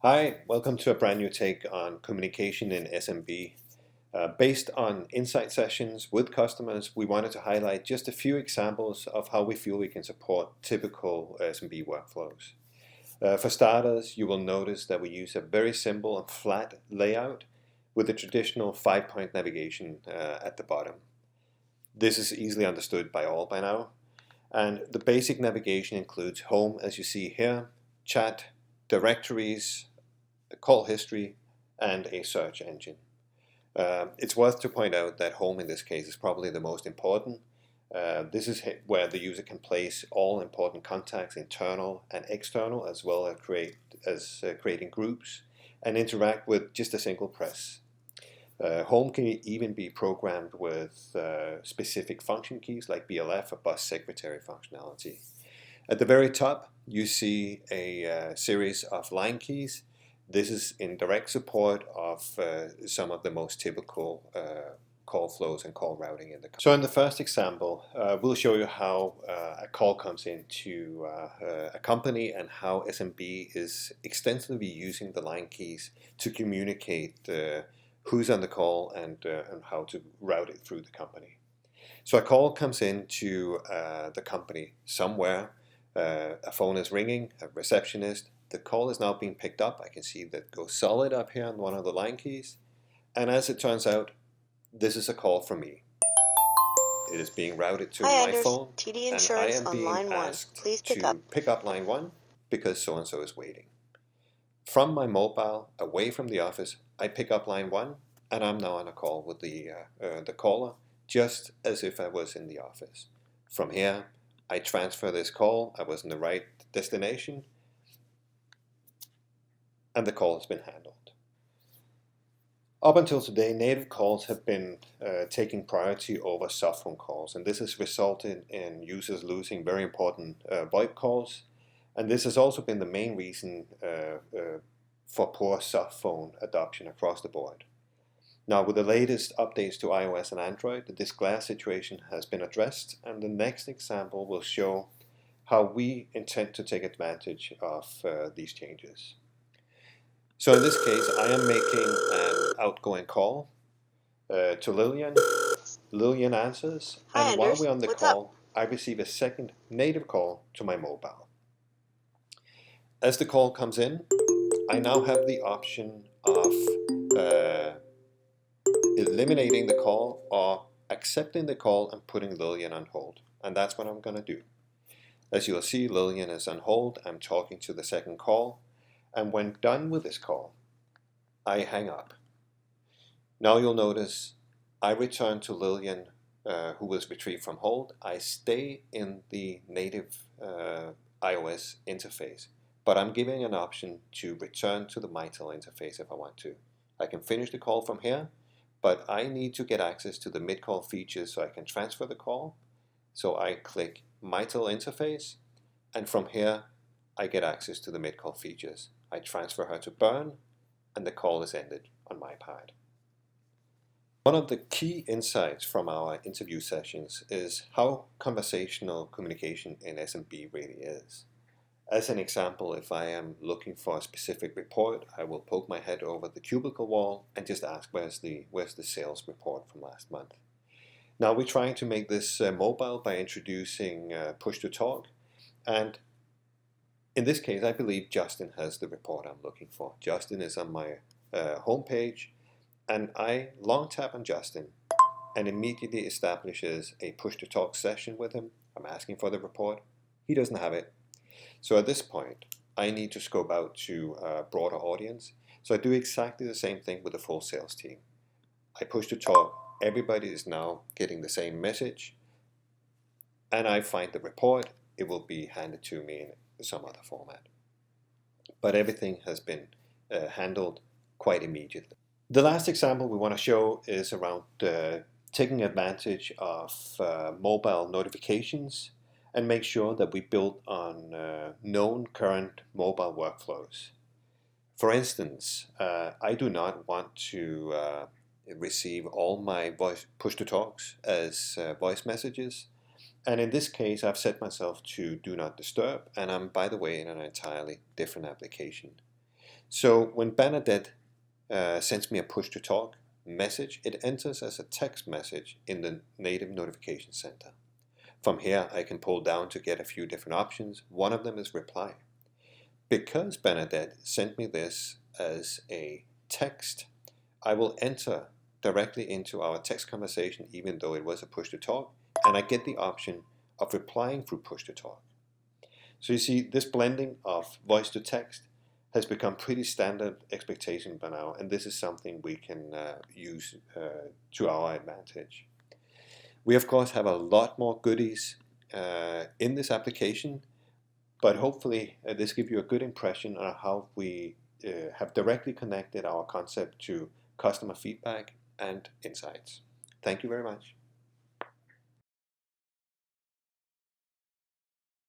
Hi, welcome to a brand new take on communication in SMB. Based on insight sessions with customers, we wanted to highlight just a few examples of how we feel we can support typical SMB workflows. For starters, you will notice that we use a very simple and flat layout with a traditional 5-point navigation at the bottom. This is easily understood by all by now. And the basic navigation includes home, as you see here, chat, directories, a call history, and a search engine. It's worth to point out that home in this case is probably the most important. This is where the user can place all important contacts, internal and external, as well as creating groups and interact with just a single press. Home can even be programmed with specific function keys like BLF or bus secretary functionality. At the very top, you see a series of line keys. This is in direct support of some of the most typical call flows and call routing in the company. So in the first example, we'll show you how a call comes into a company and how SMB is extensively using the line keys to communicate who's on the call and how to route it through the company. So a call comes into the company somewhere. A phone is ringing, a receptionist. The call is now being picked up. I can see that goes solid up here on one of the line keys. And as it turns out, this is a call from me. It is being routed to my phone, TD and I Insurance am on being line 1. asked Please to pick up line 1 because so-and-so is waiting. From my mobile, away from the office, I pick up line 1, and I'm now on a call with the caller, just as if I was in the office. From here, I transfer this call. I was in the right destination, and the call has been handled. Up until today, native calls have been taking priority over soft phone calls, and this has resulted in users losing very important VoIP calls, and this has also been the main reason for poor soft phone adoption across the board. Now, with the latest updates to iOS and Android, this glass situation has been addressed, and the next example will show how we intend to take advantage of these changes. So in this case, I am making an outgoing call to Lillian. Lillian answers, Hi, and while Anders. we're on the What's call, up? I receive a second native call to my mobile. As the call comes in, I now have the option of eliminating the call or accepting the call and putting Lillian on hold. And that's what I'm going to do. As you'll see, Lillian is on hold. I'm talking to the second call. And when done with this call, I hang up. Now you'll notice I return to Lillian, who was retrieved from hold. I stay in the native iOS interface, but I'm giving an option to return to the Mitel interface if I want to. I can finish the call from here, but I need to get access to the mid-call features so I can transfer the call. So I click Mitel interface, and from here I get access to the mid-call features. I transfer her to Burn, and the call is ended on my part. One of the key insights from our interview sessions is how conversational communication in SMB really is. As an example, if I am looking for a specific report, I will poke my head over the cubicle wall and just ask, where's the sales report from last month? Now we're trying to make this mobile by introducing push-to-talk, and in this case, I believe Justin has the report I'm looking for. Justin is on my homepage, and I long tap on Justin and immediately establishes a push-to-talk session with him. I'm asking for the report. He doesn't have it. So at this point, I need to scope out to a broader audience. So I do exactly the same thing with the full sales team. I push to talk. Everybody is now getting the same message. And I find the report. It will be handed to me in some other format. But everything has been handled quite immediately. The last example we want to show is around taking advantage of mobile notifications and make sure that we build on known current mobile workflows. For instance, I do not want to receive all my voice push-to-talks as voice messages. And in this case, I've set myself to do not disturb, and I'm, by the way, in an entirely different application. So when Bernadette sends me a push to talk message, it enters as a text message in the native notification center. From here, I can pull down to get a few different options. One of them is reply. Because Bernadette sent me this as a text, I will enter directly into our text conversation even though it was a push to talk, and I get the option of replying through push to talk. So you see, this blending of voice to text has become pretty standard expectation by now, and this is something we can use to our advantage. We of course have a lot more goodies in this application, but hopefully this gives you a good impression on how we have directly connected our concept to customer feedback and insights. Thank you very much.